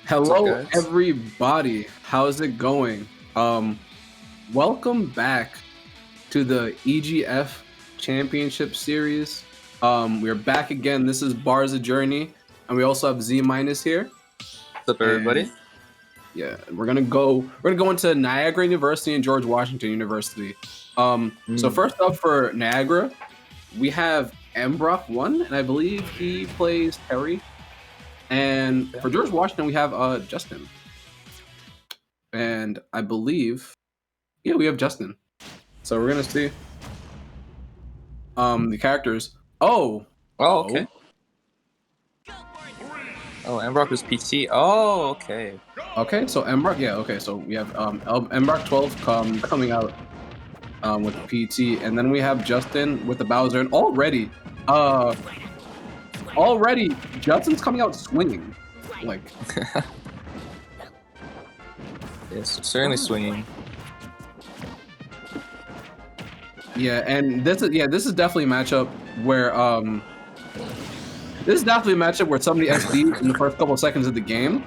What's up, Hello, guys? everybody. How's it going? Welcome back to the EGF Championship Series. We're back again. This is Barza Journey, and we also have Z minus here. What's up, And everybody? yeah, we're gonna go into Niagara University and George Washington University. So first up for Niagara, we have mbrocc12, and I believe he plays Terry. And for George Washington, we have Justin. And I believe, yeah, we have Justin. So we're gonna see the characters. Oh, okay. Oh, mbrocc was PT. Oh, okay. Okay, so mbrocc, yeah, okay, so we have mbrocc12 coming out with the PT, and then we have Justin with the Bowser, and already Justin's coming out swinging, like Yes, certainly swinging. yeah, and this is definitely a matchup where somebody SD in the first couple of seconds of the game.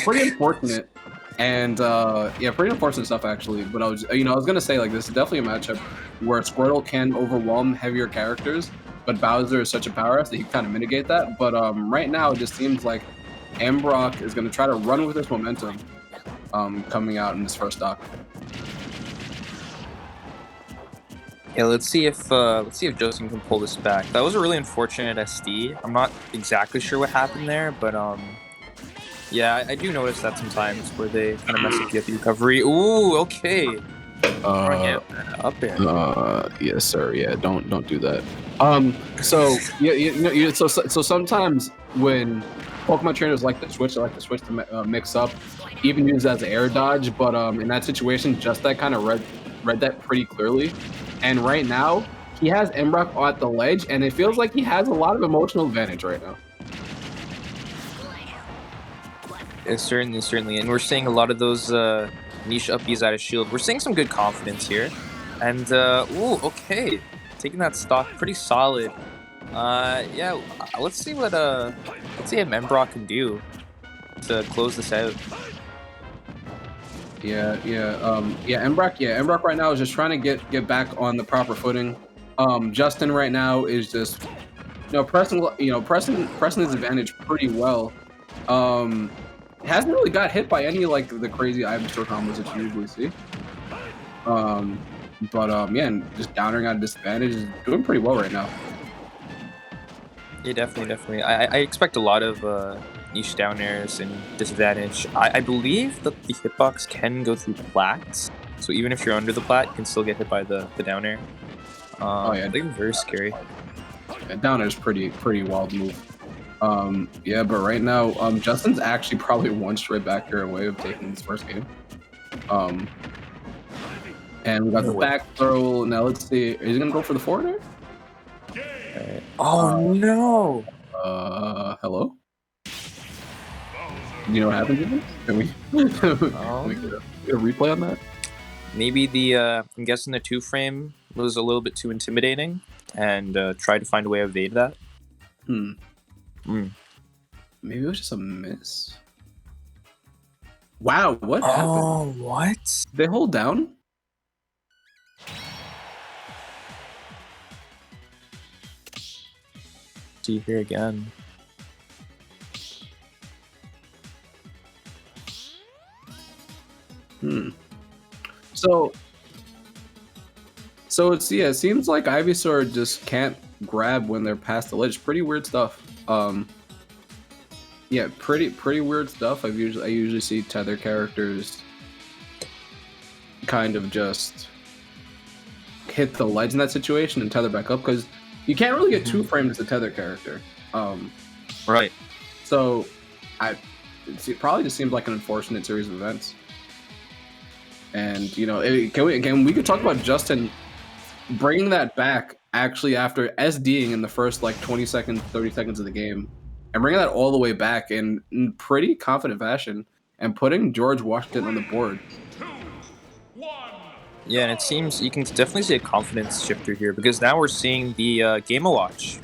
Pretty unfortunate. And yeah, pretty unfortunate stuff actually. But I was gonna say, like, this is definitely a matchup where Squirtle can overwhelm heavier characters, but Bowser is such a powerhouse that he can kind of mitigate that. But right now it just seems like mbrocc is gonna try to run with this momentum coming out in this first stock. Yeah, let's see if Justin can pull this back. That was a really unfortunate SD. I'm not exactly sure what happened there, but yeah, I do notice that sometimes where they kind of mess up the recovery. Ooh, okay. Up there. Yes, sir. Yeah, don't do that. So yeah, so sometimes when Pokemon trainers like to switch, to mix up, even use it as an air dodge. But in that situation, just that kind of read that pretty clearly. And right now, he has mbrocc at the ledge, and it feels like he has a lot of emotional advantage right now. Yeah, certainly. And we're seeing a lot of those niche upbeats out of shield. We're seeing some good confidence here. And ooh, okay. Taking that stock pretty solid. Yeah, let's see what mbrocc can do to close this out. Yeah, mbrocc right now is just trying to get back on the proper footing. Justin right now is just pressing his advantage pretty well. Hasn't really got hit by any like the crazy Ivysaur combos that you usually see. Yeah, and just countering at a disadvantage is doing pretty well right now. Yeah, definitely. I expect a lot of niche down airs and disadvantage. I believe that the hitbox can go through plats, so even if you're under the plat, you can still get hit by the down air. Oh yeah, I think it's very scary. Yeah, down air is pretty wild move. Yeah, but right now, Justin's actually probably one straight back here away of taking his first game. And we got the back throw. Now let's see, is he gonna go for the forward air? Oh no! Hello? You know what happened? Can we get a replay on that? Maybe I'm guessing the 2-frame was a little bit too intimidating, and tried to find a way to evade that. Maybe it was just a miss. Wow, what happened? Oh, what? They hold down? See here again. So it seems like Ivysaur just can't grab when they're past the ledge. Pretty weird stuff. Yeah, pretty weird stuff. I usually see tether characters kind of just hit the ledge in that situation and tether back up, because you can't really get 2-framed as a tether character. Right. So it probably just seems like an unfortunate series of events. And we could talk about Justin bringing that back actually after SDing in the first like 20 seconds, 30 seconds of the game, and bringing that all the way back in pretty confident fashion and putting George Washington on the board. Yeah, and it seems you can definitely see a confidence shifter here, because now we're seeing the Game & Watch.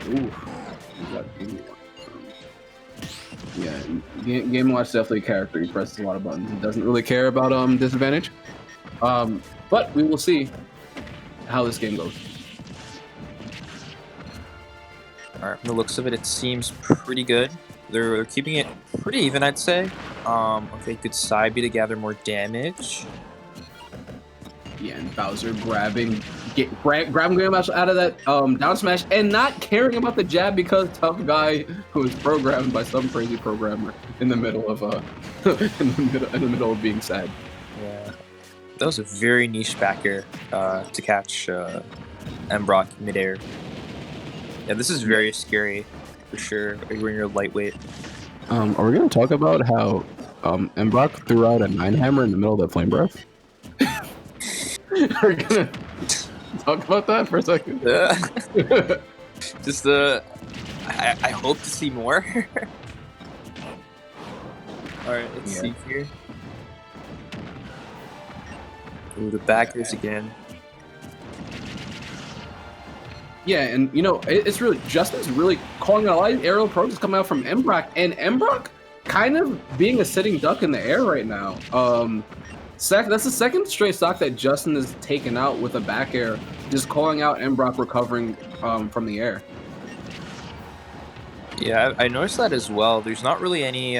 Ooh. Yeah, Game Watch definitely a character. He presses a lot of buttons. He doesn't really care about disadvantage. But we will see how this game goes. All right, from the looks of it, it seems pretty good. They're keeping it pretty even, I'd say. Okay, good side B to gather more damage. Yeah, and Bowser grabbing Game Watch out of that down smash and not caring about the jab because tough guy who was programmed by some crazy programmer in the middle of in the middle of being sad. Yeah, that was a very niche back air to catch mbrocc midair. Yeah, this is very scary for sure when you're lightweight. Are we gonna talk about how mbrocc threw out a 9-hammer in the middle of that flame breath? We're gonna talk about that for a second. Just I hope to see more. All right, let's see here. Ooh, the backers again. Yeah, and you know it's really Justin's really calling out a lot of aerial approaches coming out from mbrocc, and mbrocc kind of being a sitting duck in the air right now. That's the second straight stock that Justin has taken out with a back air, just calling out mbrocc recovering from the air. Yeah, I noticed that as well. There's not really any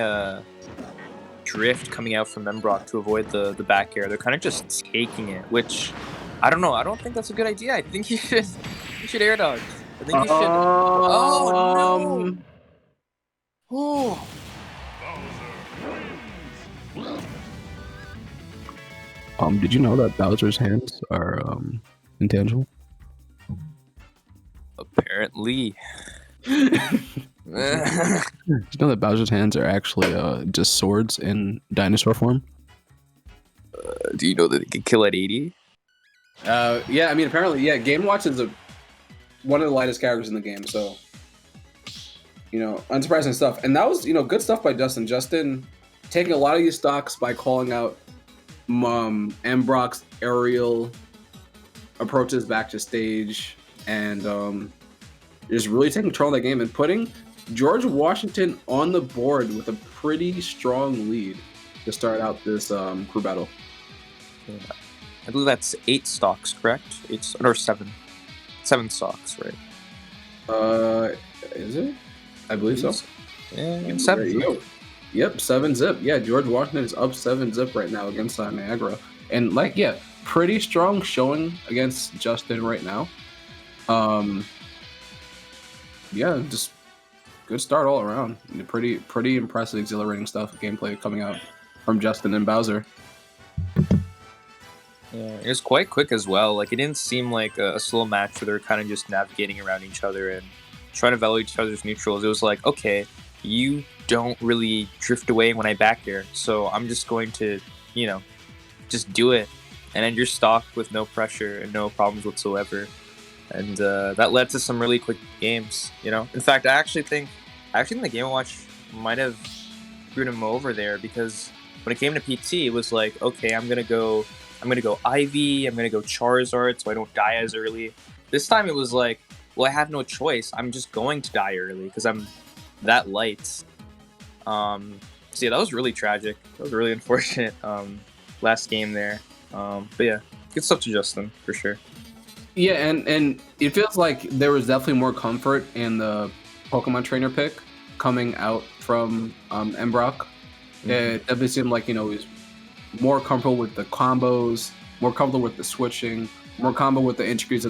drift coming out from mbrocc to avoid the back air. They're kind of just taking it, which I don't know. I don't think that's a good idea. I think you should air dodge. I think you should. Oh no! Oh. Did you know that Bowser's hands are intangible? Apparently. Did you know that Bowser's hands are actually just swords in dinosaur form? Do you know that they can kill at 80? Yeah, I mean, apparently, yeah. Game Watch is one of the lightest characters in the game, so you know, unsurprising stuff. And that was, you know, good stuff by Justin. Justin taking a lot of these stocks by calling out mbrocc's aerial approaches back to stage, and just really taking control of that game and putting George Washington on the board with a pretty strong lead to start out this crew battle. Yeah. I believe that's 8 stocks, correct? 8 or 7. 7 stocks, right? Is it? I believe so. Yeah, 7. Yep, 7-zip. Yeah, George Washington is up 7-zip right now against Niagara, and like, yeah, pretty strong showing against Justin right now. Yeah, just good start all around. Pretty impressive, exhilarating stuff. Gameplay coming out from Justin and Bowser. Yeah, it was quite quick as well. Like, it didn't seem like a slow match where they were kind of just navigating around each other and trying to value each other's neutrals. It was like, okay, you don't really drift away when I back air, so I'm just going to, you know, just do it and end your stock with no pressure and no problems whatsoever. And that led to some really quick games, you know. In fact, I actually think the Game Watch might have screwed him over there, because when it came to PT, it was like, okay, I'm gonna go Ivy, I'm gonna go Charizard, so I don't die as early. This time it was like, well, I have no choice. I'm just going to die early because I'm that light. So yeah, that was really tragic. That was really unfortunate. Last game there. But yeah, good stuff to Justin for sure. Yeah, and it feels like there was definitely more comfort in the Pokemon trainer pick coming out from mbrocc. Mm-hmm. It definitely seemed like, you know, he was more comfortable with the combos, more comfortable with the switching, more comfortable with the intricacies of the